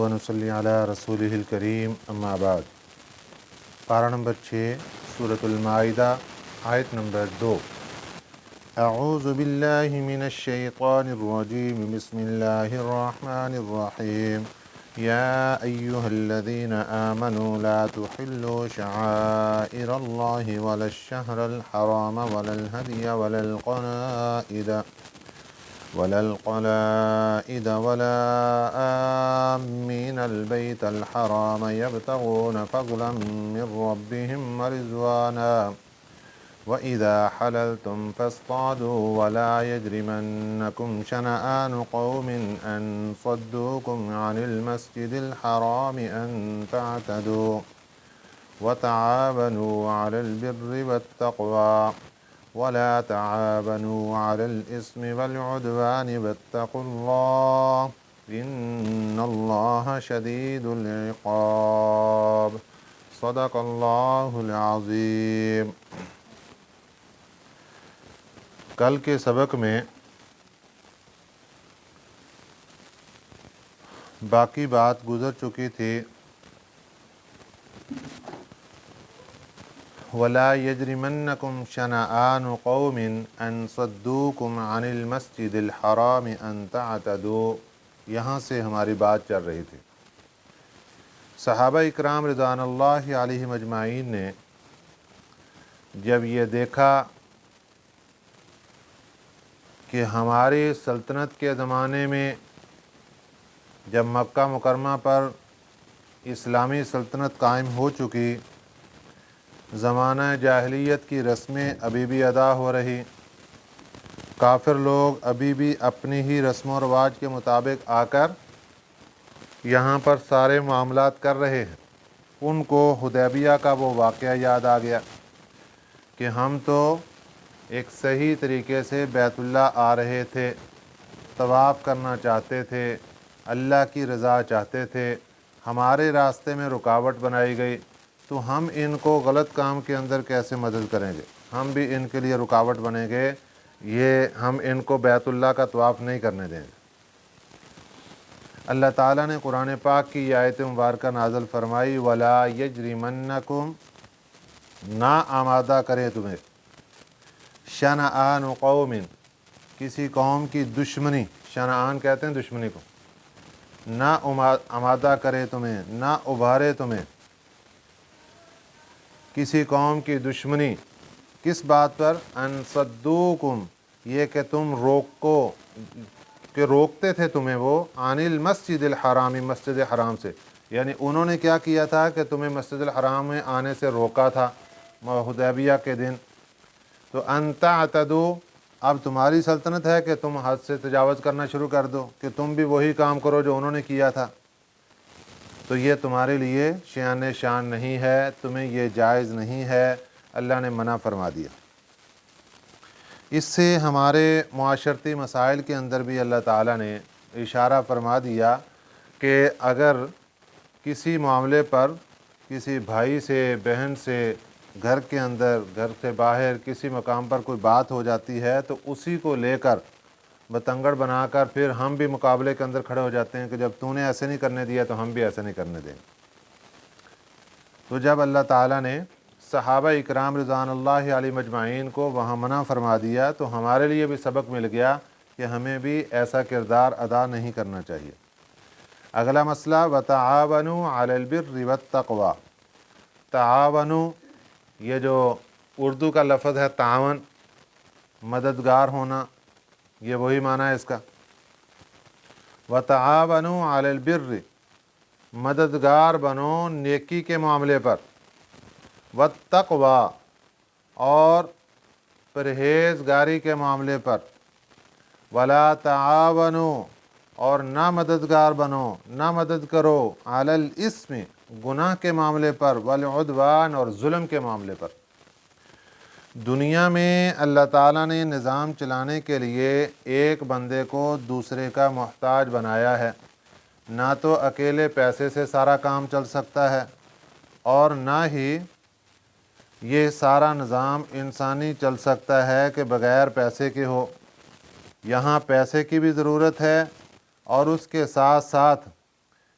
ونصلی علی رسولہ الکریم اما بعد۔ پارہ نمبر 6 سورۃ المائدہ آیت نمبر 2۔ اعوذ باللہ من الشیطان الرجیم بسم اللہ الرحمن الرحیم یا ایہا الذین آمنوا لا تحلوا شعائر اللہ ولا الشہر الحرام ولا الہدی ولا القلائد ولا آمین البیت الحرام یبتغون فضلا من ربهم ورضوانا وَإِذَا حَلَلْتُمْ فَاصْطَادُوا وَلَا يَجْرِمَنَّكُمْ شَنَآنُ قَوْمٍ أَن صَدُّوكُمْ عَنِ الْمَسْجِدِ الْحَرَامِ أَن تَعْتَدُوا وَتَعَاوَنُوا عَلَى الْبِرِّ وَالتَّقْوَى وَلَا تَعَاوَنُوا عَلَى الْإِثْمِ وَالْعُدْوَانِ وَاتَّقُوا اللَّهَ إِنَّ اللَّهَ شَدِيدُ الْعِقَابِ صدق اللہ العظیم۔ کل کے سبق میں باقی بات گزر چکی تھی۔ وَلَا يَجْرِمَنَّكُمْ شَنَآنُ قَوْمٍ أَن صَدُّوكُمْ عَنِ الْمَسْجِدِ الْحَرَامِ أَن تَعْتَدُوا، یہاں سے ہماری بات چل رہی تھی۔ صحابہ اکرام رضوان اللہ علیہم اجمعین نے جب یہ دیکھا کہ ہماری سلطنت کے زمانے میں جب مکہ مکرمہ پر اسلامی سلطنت قائم ہو چکی، زمانہ جاہلیت کی رسمیں ابھی بھی ادا ہو رہی، کافر لوگ ابھی بھی اپنی ہی رسم و رواج کے مطابق آ کر یہاں پر سارے معاملات کر رہے ہیں۔ ان کو حدیبیہ کا وہ واقعہ یاد آ گیا کہ ہم تو ایک صحیح طریقے سے بیت اللہ آ رہے تھے، طواف کرنا چاہتے تھے، اللہ کی رضا چاہتے تھے، ہمارے راستے میں رکاوٹ بنائی گئی، تو ہم ان کو غلط کام کے اندر کیسے مدد کریں گے؟ ہم بھی ان کے لیے رکاوٹ بنیں گے، ہم ان کو بیت اللہ کا طواف نہیں کرنے دیں گے۔ اللہ تعالیٰ نے قرآن پاک کی یہ آیت مبارکہ نازل فرمائی، وَلَا يَجْرِمَنَّكُمْ، نہ آمادہ کرے تمہیں، شَنَآنُ قَوْمٍ، کسی قوم کی دشمنی، شنآن کہتے ہیں دشمنی کو، نہ آمادہ کرے تمہیں، نہ ابھارے تمہیں کسی قوم کی دشمنی، کس بات پر؟ ان صدوکم، یہ کہ تم روکتے تھے تمہیں وہ، عن المسجد الحرام، مسجد حرام سے، یعنی انہوں نے کیا کیا تھا کہ تمہیں مسجد الحرام میں آنے سے روکا تھا حدیبیہ کے دن، تو ان تعتدوا، اب تمہاری سلطنت ہے کہ تم حد سے تجاوز کرنا شروع کر دو، کہ تم بھی وہی کام کرو جو انہوں نے کیا تھا، تو یہ تمہارے لیے شان نہیں ہے، تمہیں یہ جائز نہیں ہے، اللہ نے منع فرما دیا۔ اس سے ہمارے معاشرتی مسائل کے اندر بھی اللہ تعالیٰ نے اشارہ فرما دیا کہ اگر کسی معاملے پر کسی بھائی سے، بہن سے، گھر کے اندر، گھر سے باہر کسی مقام پر کوئی بات ہو جاتی ہے تو اسی کو لے کر بتنگڑ بنا کر پھر ہم بھی مقابلے کے اندر کھڑے ہو جاتے ہیں کہ جب تو نے ایسے نہیں کرنے دیا تو ہم بھی ایسے نہیں کرنے دیں۔ تو جب اللہ تعالیٰ نے صحابہ اکرام رضوان اللہ علیہم اجمعین کو وہاں منع فرما دیا تو ہمارے لیے بھی سبق مل گیا کہ ہمیں بھی ایسا کردار ادا نہیں کرنا چاہیے۔ اگلا مسئلہ، وَتَعَاوَنُوا عَلَى الْبِرِّ وَالتَّقْوَى، تعاونوا، یہ جو اردو کا لفظ ہے تعاون، مددگار ہونا، یہ وہی معنی ہے اس کا۔ وَتَعَاوَنُوا عَلَى الْبِرِّ، مددگار بنو نیکی کے معاملے پر، وَالتَّقْوَى، اور پرہیزگاری کے معاملے پر، وَلَا تَعَاوَنُوا، اور نہ مددگار بنو، نہ مدد کرو، عَلَى الْإِثْمِ، گناہ کے معاملے پر، وَالْعُدْوَانِ، اور ظلم کے معاملے پر۔ دنیا میں اللہ تعالیٰ نے نظام چلانے کے لیے ایک بندے کو دوسرے کا محتاج بنایا ہے، نہ تو اکیلے پیسے سے سارا کام چل سکتا ہے، اور نہ ہی یہ سارا نظام انسانی چل سکتا ہے کہ بغیر پیسے کے ہو۔ یہاں پیسے کی بھی ضرورت ہے، اور اس کے ساتھ ساتھ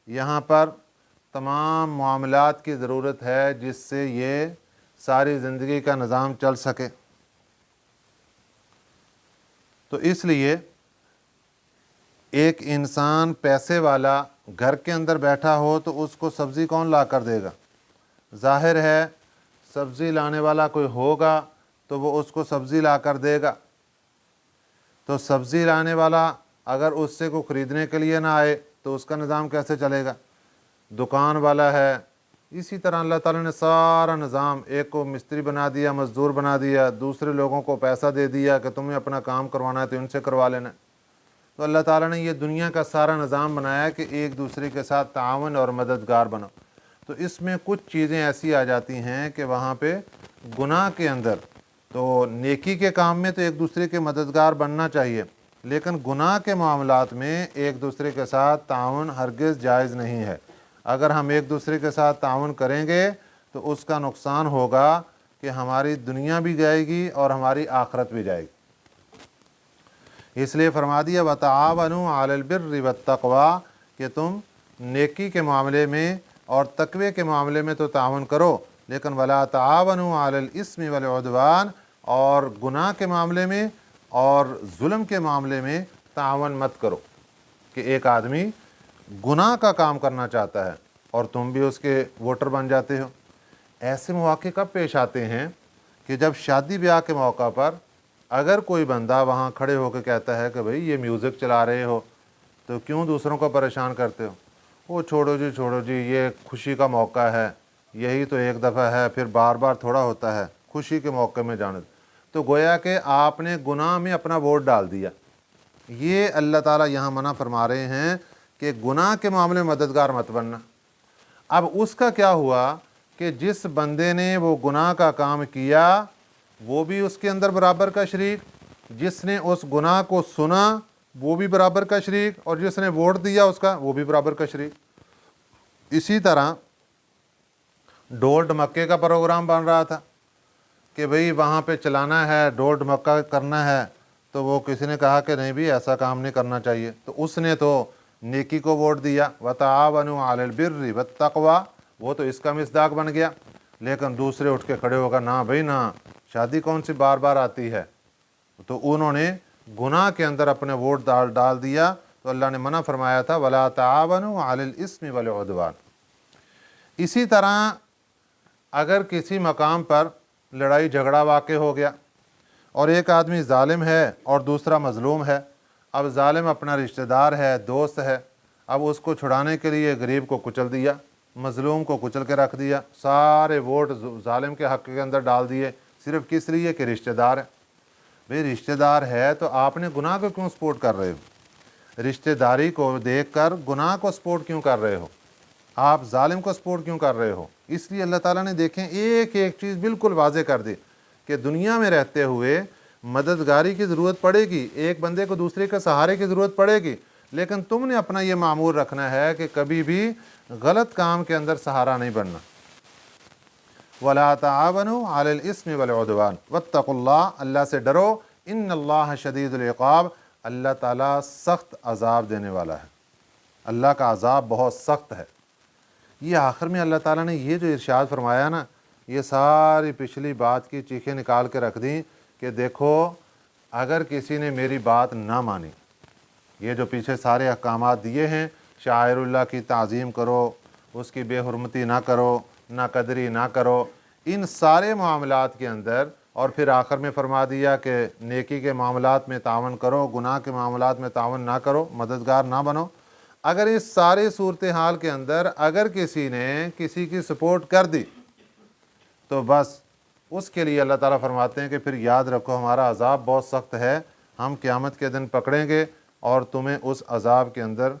यहाँ पर तमाम मामलात की ज़रूरत है जिससे ये सारी ज़िंदगी का निज़ाम चल सके। तो इसलिए एक इंसान पैसे वाला घर के अंदर बैठा हो तो उसको सब्ज़ी कौन ला कर देगा? ज़ाहिर है सब्ज़ी लाने वाला कोई होगा तो वो उसको सब्ज़ी ला कर देगा। तो सब्ज़ी लाने वाला अगर उससे को ख़रीदने के लिए ना आए तो उसका निज़ाम कैसे चलेगा? दुकान वाला है, इसी तरह अल्लाह ताला ने सारा निज़ाम, एक को मिस्त्री बना दिया, मज़दूर बना दिया, दूसरे लोगों को पैसा दे दिया कि तुम्हें अपना काम करवाना है तो इनसे करवा लेना। तो अल्लाह ताला ने ये दुनिया का सारा निज़ाम बनाया कि एक दूसरे के साथ तावन और मददगार बनो। तो इसमें कुछ चीज़ें ऐसी आ जाती हैं कि वहाँ पे गुनाह के अंदर, तो नेकी के काम में तो एक दूसरे के मददगार बनना चाहिए, लेकिन गुनाह के मामलात में एक दूसरे के साथ तावन हरगिज़ जायज़ नहीं है। अगर हम एक दूसरे के साथ तावन करेंगे तो उसका नुकसान होगा कि हमारी दुनिया भी जाएगी और हमारी आखरत भी जाएगी। इसलिए फरमा दिया वतआवनु अलल बिर्रि वत्तक़वा, कि तुम नेकी के मामले में और तकवे के मामले में तो तावन करो, लेकिन वला तावनु अलल इस्मि वल उद्वान, और गुनाह के मामले में और जुल्म के मामले में तावन मत करो। कि एक आदमी गुनाह का काम करना चाहता है और तुम भी उसके वोटर बन जाते हो। ऐसे मौके कब पेश आते हैं कि जब शादी ब्याह के मौका पर अगर कोई बंदा वहाँ खड़े होकर कहता है कि भाई ये म्यूज़िक चला रहे हो तो क्यों दूसरों को परेशान करते हो? वो छोड़ो जी, ये खुशी का मौका है, यही तो एक दफ़ा है, फिर बार बार थोड़ा होता है, खुशी के मौके में जाने। तो गोया कि आपने गुनाह में अपना वोट डाल दिया। ये अल्लाह ताला यहाँ मना फरमा रहे हैं कि गुनाह के मामले में मददगार मत बनना। अब उसका क्या हुआ कि जिस बंदे ने वो गुनाह का काम किया वो भी उसके अंदर बराबर का शरीक, जिसने उस गुनाह को सुना वो भी बराबर का शरीक, और जिसने वोट दिया उसका वो भी बराबर का शरीक। इसी तरह ढोल ढमक्के का प्रोग्राम बन रहा था कि भाई वहाँ पे चलाना है, ढोल ढमक्का करना है, तो वो किसी ने कहा कि नहीं भी ऐसा काम नहीं करना चाहिए, तो उसने तो नेकी को वोट दिया, वतआवनु अलल बिर्रि वत्तक़वा, वो तो इसका मिसदाक बन गया। लेकिन दूसरे उठ के खड़े होगा, ना भाई ना, शादी कौन सी बार बार आती है। तो उन्होंने गुनाह के अंदर अपने वोट डाल दिया। तो अल्लाह ने मना फरमाया था वला तावनु अलल इस्मि वल उद्वान। इसी तरह अगर किसी मकाम पर लड़ाई झगड़ा वाक़ हो गया और एक आदमी जालिम है और दूसरा मज़लूम है, अब जालिम अपना रिश्तेदार है, दोस्त है, अब उसको छुड़ाने के लिए गरीब को कुचल दिया, मज़लूम को कुचल के रख दिया, सारे वोट जालिम के हक़ के अंदर डाल दिए, सिर्फ किस लिए कि रिश्तेदार है। भाई रिश्तेदार है तो आपने गुनाह को क्यों सपोर्ट कर रहे हो? रिश्तेदारी को देखकर गुनाह को सपोर्ट क्यों कर रहे हो? आप जालिम को सपोर्ट क्यों कर रहे हो? इसलिए अल्लाह ताला ने देखें एक एक चीज़ बिल्कुल वाज़े कर दी कि दुनिया में रहते हुए मददगारी की ज़रूरत पड़ेगी, एक बंदे को दूसरे के सहारे की ज़रूरत पड़ेगी, लेकिन तुमने अपना ये मामूल रखना है कि कभी भी गलत काम के अंदर सहारा नहीं बनना। वला तावनु अलल इस्मि वल उद्वान वत्तकुल्लाह, अल्लाह से डरो, इन्नल्लाह शदीदुल इक़ाब, अल्लाह ताला सख्त अज़ाब देने वाला है, अल्लाह का अज़ाब बहुत सख्त है। ये आखिर में अल्लाह ताला ने ये जो इरशाद फरमाया ना, ये सारी पिछली बात की चीखें निकाल के रख दी कि देखो अगर किसी ने मेरी बात ना मानी, ये जो पीछे सारे अहकामात दिए हैं, शायरुल्लाह की ताज़ीम करो, उसकी बेहुरमती ना करो, ना कदरी ना करो, इन सारे मामलात के अंदर, और फिर आखिर में फरमा दिया कि नेकी के मामलात में तावन करो, गुनाह के मामलात में तावन ना करो, मददगार ना बनो। अगर इस सारे सूरत हाल के अंदर अगर किसी ने किसी की सपोर्ट कर दी तो बस उसके लिए अल्लाह ताला फरमाते हैं कि फिर याद रखो हमारा अज़ाब बहुत सख्त है, हम क़यामत के दिन पकड़ेंगे और तुम्हें उस अज़ाब के अंदर